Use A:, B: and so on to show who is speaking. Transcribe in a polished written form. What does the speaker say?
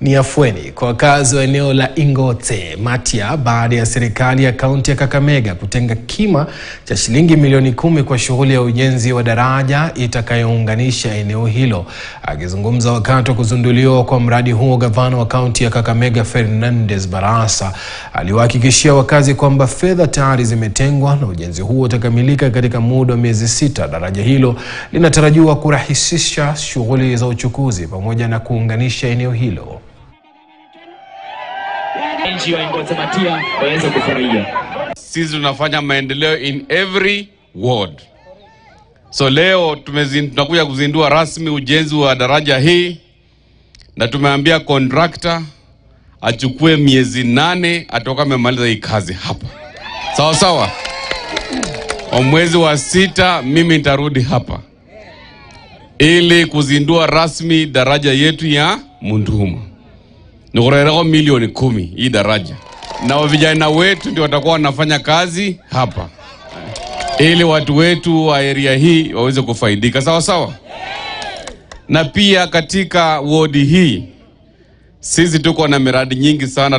A: Ni afueni kwa wakazi wa eneo la Ingote, Matia, baada ya serikali ya kaunti ya Kakamega kutenga kima cha shilingi milioni 10 kwa shughuli ya ujenzi wa daraja itakayounganisha eneo hilo. Akizungumza wakati wa kuzinduliwa kwa mradi huo, gavana wa kaunti ya Kakamega Fernandez Barasa aliwahakikishia wakazi kwamba fedha tayari zimetengwa na ujenzi huo utakamilika katika muda wa miezi 6. Daraja hilo linatarajiwa kurahisisha shughuli za uchukuzi pamoja na kuunganisha eneo hilo.
B: Sisi tunafanya maendeleo in every ward. So leo tunakuja kuzindua rasmi ujenzi wa daraja hii, na tumeambia contractor achukue miezi 8 atoka amemaliza hii kazi hapa. Sawa sawa. Mwezi wa 6 mimi nitarudi hapa ili kuzindua rasmi daraja yetu ya Munduma. Nukurereko milioni 10 hii daraja. Na vijana wetu ndio watakuwa wanafanya kazi hapa, ili watu wetu wa area hii waweze kufaidika. Sawa sawa. Na pia katika ward hii sisi tuko na miradi nyingi sana.